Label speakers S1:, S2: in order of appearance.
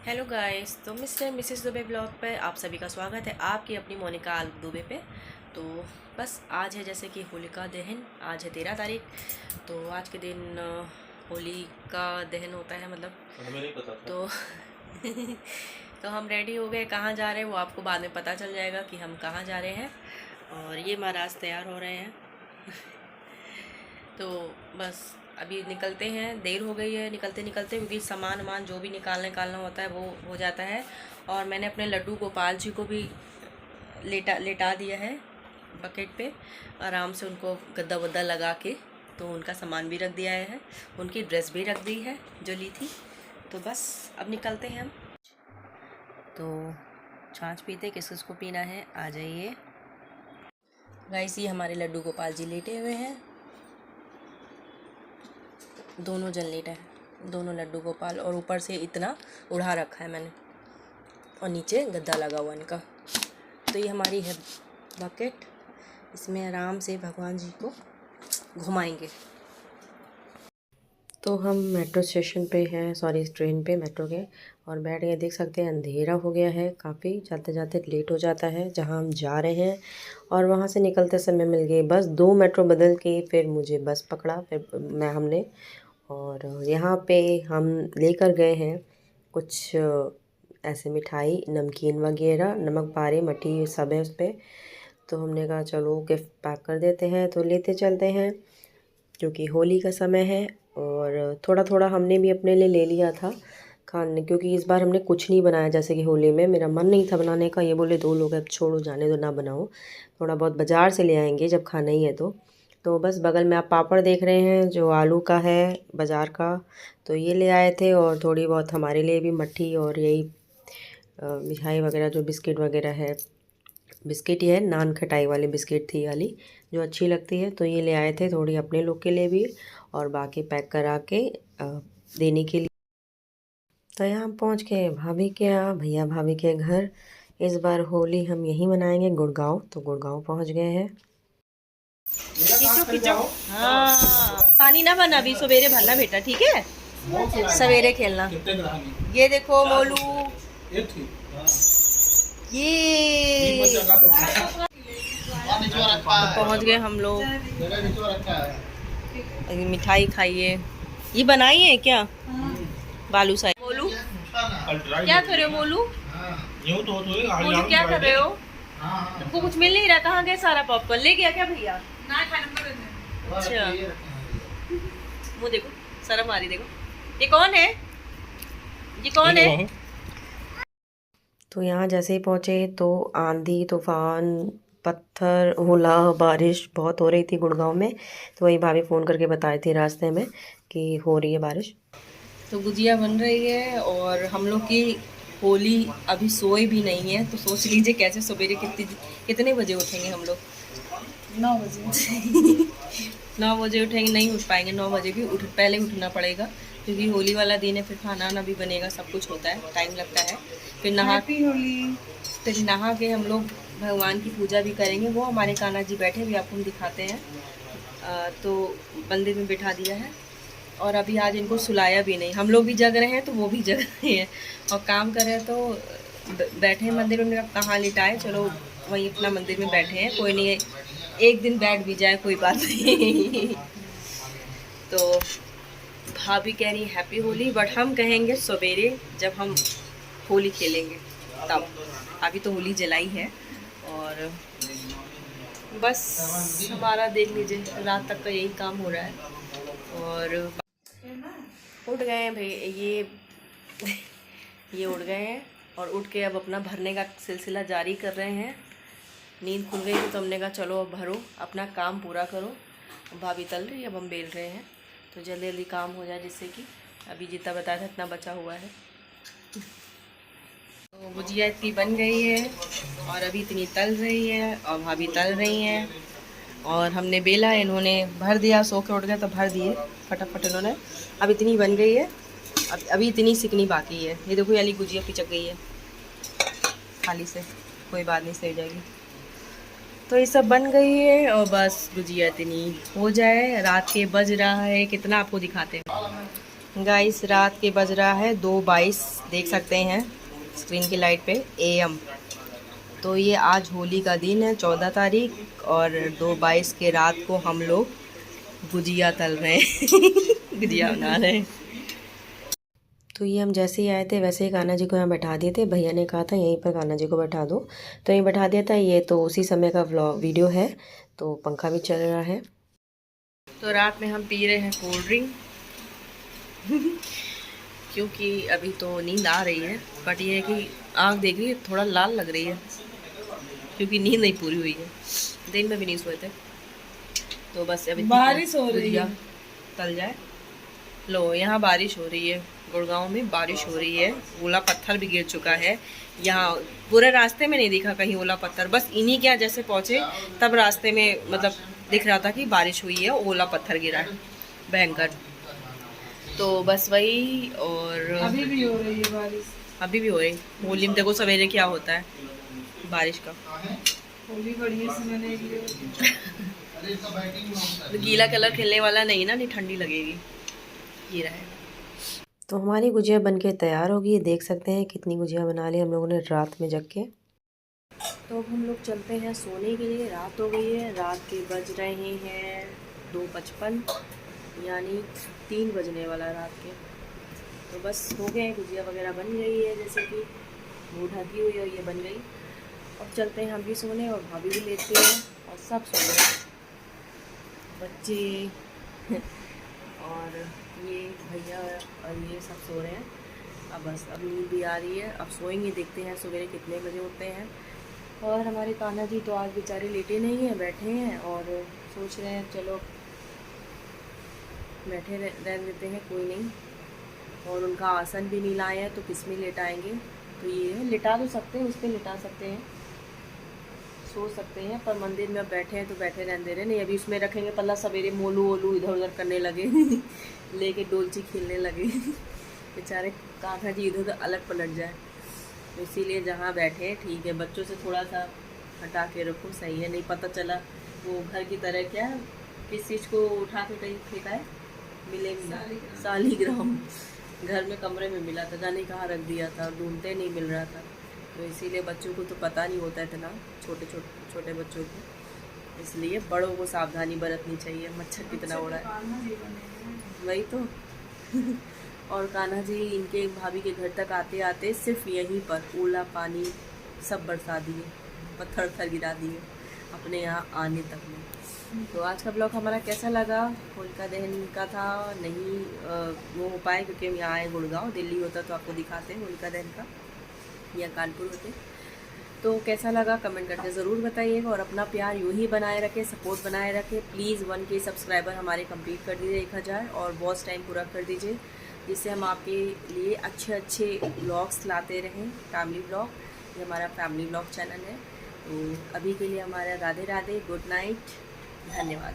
S1: Hello guys, तो mister Mrs Dubey blog पे आप सभी का स्वागत है। आपकी अपनी मोनिका दुबे पे। तो बस आज है जैसे कि होलिका दहन। आज है 13 तारीख। तो आज के दिन होली का दहन होता है, मतलब
S2: हमें नहीं पता था।
S1: तो तो हम रेडी हो गए। कहाँ जा रहे हैं वो आपको बाद में पता चल जाएगा कि हम कहाँ जा रहे हैं। और ये महाराज तैयार हो रहे हैं। तो बस अभी निकलते हैं, देर हो गई है निकलते निकलते, क्योंकि सामान जो भी निकालना होता है वो हो जाता है। और मैंने अपने लड्डू गोपाल जी को भी लेटा दिया है बकेट पे, आराम से उनको गद्दा वद्दा लगा के। तो उनका सामान भी रख दिया है, उनकी ड्रेस भी रख दी है जो ली थी। तो बस अब निकलते हैं हम। तो छाछ पीते, किस किस को पीना है आ जाइए। गाइस, ये हमारे लड्डू गोपाल जी लेटे हुए हैं, दोनों जन लेटा है, दोनों लड्डू गोपाल। और ऊपर से इतना उड़ा रखा है मैंने, और नीचे गद्दा लगा हुआ इनका। तो ये हमारी है बकेट, इसमें आराम से भगवान जी को घुमाएंगे। तो हम मेट्रो स्टेशन पे हैं, सॉरी ट्रेन पे, मेट्रो के, और बैठ गए। देख सकते हैं अंधेरा हो गया है काफ़ी, जाते जाते लेट हो जाता है जहाँ हम जा रहे हैं। और वहाँ से निकलते समय मिल गई बस, 2 मेट्रो बदल के फिर मुझे बस पकड़ा, फिर हमने। और यहाँ पे हम लेकर गए हैं कुछ ऐसे मिठाई, नमकीन वगैरह, नमक पारे मठी सब है उस पर। तो हमने कहा चलो गिफ्ट पैक कर देते हैं, तो लेते चलते हैं, क्योंकि होली का समय है। और थोड़ा थोड़ा हमने भी अपने लिए ले लिया था खाने, क्योंकि इस बार हमने कुछ नहीं बनाया। जैसे कि होली में मेरा मन नहीं था बनाने का, ये बोले 2 लोग अब छोड़ो, जाने दो, ना बनाओ, थोड़ा बहुत बाज़ार से ले आएंगे जब खाना ही है तो बस बगल में आप पापड़ देख रहे हैं जो आलू का है बाज़ार का, तो ये ले आए थे। और थोड़ी बहुत हमारे लिए भी मट्ठी और यही मिठाई वगैरह, जो बिस्किट वगैरह है, बिस्किट ही है, नान खटाई वाली बिस्किट थी वाली जो अच्छी लगती है, तो ये ले आए थे थोड़ी अपने लोग के लिए भी, और बाकी पैक करा के देने के लिए। तो यहाँ पहुँच के भाभी के यहाँ, भैया भाभी के घर। इस बार होली हम यहीं मनाएंगे, गुड़गांव। तो गुड़गांव पहुँच गए हैं। हाँ, पानी ना भरना, अभी सवेरे भरना बेटा, ठीक है, सवेरे खेलना। ये देखो मोलू, ये पहुंच गए हम लोग। मिठाई खाइए, ये बनाई है क्या बालू साई? बोलू क्या कर रहे हो? बोलू बोलू क्या कर रहे हो? तुमको कुछ मिल नहीं रहा? कहाँ गए सारा पॉपकॉर्न? ले गया क्या भैया? अच्छा, वो देखो शर्म आ रही, देखो ये कौन है, ये कौन है? तो यहाँ जैसे ही पहुँचे तो आंधी तूफान, पत्थर, ओला, बारिश बहुत हो रही थी गुड़गांव में। तो वही भाभी फ़ोन करके बताए थे रास्ते में कि हो रही है बारिश। तो गुजिया बन रही है, और हम लोग की होली अभी सोए भी नहीं है। तो सोच लीजिए कैसे सवेरे कितने बजे उठेंगे हम लोग? 9 बजे। 9 बजे उठेंगे? नहीं उठ पाएंगे 9 बजे भी, पहले उठना पड़ेगा, क्योंकि होली वाला दिन है, फिर खाना वाना भी बनेगा, सब कुछ होता है, टाइम लगता है। फिर नहा के हम लोग भगवान की पूजा भी करेंगे। वो हमारे कान्हा जी बैठे भी, आपको हम दिखाते हैं। तो मंदिर में बिठा दिया है, और अभी आज इनको सुलाया भी नहीं। हम लोग भी जग रहे हैं तो वो भी जग रहे हैं, और काम कर रहे हैं। तो बैठे हैं मंदिर में, कहाँ लिटाए, चलो वहीं अपना मंदिर में बैठे हैं, कोई नहीं, एक दिन बैठ भी जाए कोई बात नहीं। तो भाभी कह रही हैप्पी होली, बट हम कहेंगे सवेरे जब हम होली खेलेंगे तब। अभी तो होली जलाई है, और बस हमारा देख लीजिए रात तक का यही काम हो रहा है। और उठ गए हैं भाई ये उठ गए हैं, और उठ के अब अपना भरने का सिलसिला जारी कर रहे हैं। नींद खुल गई थी तो हमने कहा चलो अब भरो, अपना काम पूरा करो। भाभी तल रही है, अब हम बेल रहे हैं, तो जल्दी जल्दी काम हो जाए, जिससे कि अभी जितना बताया था इतना बचा हुआ है। तो गुजिया इतनी बन गई है, और अभी इतनी तल रही है, और भाभी तल रही हैं, और हमने बेला, इन्होंने भर दिया, सो के उठ गया तो भर दिए फटाफट इन्होंने। अब इतनी बन गई है, अभी इतनी सिकनी बाकी है। ये देखो याली गुजिया पिचक गई है खाली से, कोई बात नहीं, सही जाएगी। तो ये सब बन गई है, और बस गुजिया इतनी हो जाए। रात के बज रहा है कितना, आपको दिखाते हैं, गाइस रात के बज रहा है 2:22, देख सकते हैं स्क्रीन की लाइट पे AM। तो ये आज होली का दिन है 14 तारीख और 2:22 के रात को हम लोग गुजिया तल रहे हैं गुजिया बना रहे हैं। तो ये हम जैसे ही आए थे वैसे ही कान्हा जी को यहाँ बैठा दिए थे। भैया ने कहा था यहीं पर कान्हा जी को बैठा दो, तो यहीं बैठा दिया था। ये तो उसी समय का वीडियो है, तो पंखा भी चल रहा है। तो रात में हम पी रहे हैं कोल्ड ड्रिंक क्योंकि अभी तो नींद आ रही है, बट ये है कि आँख देख रही है थोड़ा लाल लग रही है क्योंकि नींद नहीं पूरी हुई है, दिन में भी नहीं सोए थे। तो बस अभी बारिश हो रही है, तल जाए। लो यहाँ बारिश हो रही है, गुड़गांव में बारिश हो रही है। ओला पत्थर भी गिर चुका है। यहाँ पूरे रास्ते में नहीं दिखा कहीं ओला पत्थर, बस इन्हीं के यहाँ जैसे पहुँचे तब रास्ते में मतलब दिख रहा था कि बारिश हुई है, ओला पत्थर गिरा है भयंकर। तो बस वही, और
S2: अभी भी हो रही है बारिश,
S1: अभी भी हो रही। होली में देखो सवेरे क्या होता है बारिश का।
S2: होली बढ़िया से मनेगी।
S1: गीला कलर खेलने वाला नहीं ना, नहीं ठंडी लगेगी। ये रहा है। तो हमारी गुजिया बनके तैयार होगी। देख सकते हैं कितनी गुजिया बना ली हम लोगों ने रात में जग के। तो अब हम लोग चलते हैं सोने के लिए, रात हो गई है। रात के बज रहे हैं 2:55, यानी 3 बजने वाला रात के। तो बस हो गए, गुजिया वगैरह बन गई है, जैसे कि वो ढकी हुई है, ये बन गई। अब चलते हैं हम भी सोने, और भाभी भी लेते हैं, और सब सो गए, बच्चे और ये भैया और ये सब सो रहे हैं। अब बस अब नींद भी आ रही है, अब सोएंगे। देखते हैं सवेरे कितने बजे उठते हैं। और हमारे कान्हा जी तो आज बेचारे लेटे नहीं हैं, बैठे हैं और सोच रहे हैं चलो बैठे रह देते हैं, कोई नहीं। और उनका आसन भी नहीं लाए हैं, तो किस में लेटाएंगे। तो ये है, लिटा तो सकते हैं, उस पर लिटा सकते हैं, सो सकते हैं, पर मंदिर में अब बैठे हैं तो बैठे रहने रहे। नहीं अभी उसमें रखेंगे पल्ला, सवेरे मोलू वोलू इधर उधर करने लगे लेके डोलची खेलने लगे बेचारे कान्हा जी इधर उधर अलग पलट जाए। तो इसीलिए जहाँ बैठे हैं ठीक है, बच्चों से थोड़ा सा हटा के रखो, सही है। नहीं पता चला वो घर की तरह क्या किस चीज़ को उठा के कहीं फेंका है, मिले सालीग्राम घर में कमरे में मिला था, जाने कहाँ रख दिया था, ढूंढते नहीं मिल रहा था। तो इसीलिए बच्चों को तो पता नहीं होता इतना, छोटे बच्चों को, इसलिए बड़ों को सावधानी बरतनी चाहिए। मच्छर कितना उड़ा है, वही तो और कान्हा जी इनके भाभी के घर तक आते आते सिर्फ यहीं पर ओला पानी सब बरसा दिए, पत्थर गिरा दिए अपने यहाँ आने तक में। तो आज का ब्लॉग हमारा कैसा लगा, होलिका दहन का था, नहीं वो हो पाए क्योंकि हम यहाँ आए गुड़गांव। दिल्ली होता तो आपको दिखाते हैं होलिका दहन का, या कानपुर होते। तो कैसा लगा कमेंट करके ज़रूर बताइएगा, और अपना प्यार यूँ ही बनाए रखें, सपोर्ट बनाए रखें। प्लीज़ 1K सब्सक्राइबर हमारे कंप्लीट कर दीजिए, 1000, और वॉच टाइम पूरा कर दीजिए, जिससे हम आपके लिए अच्छे ब्लॉग्स लाते रहें, फैमिली ब्लॉग। ये हमारा फैमिली ब्लॉग चैनल है। तो अभी के लिए हमारा राधे राधे, गुड नाइट, धन्यवाद।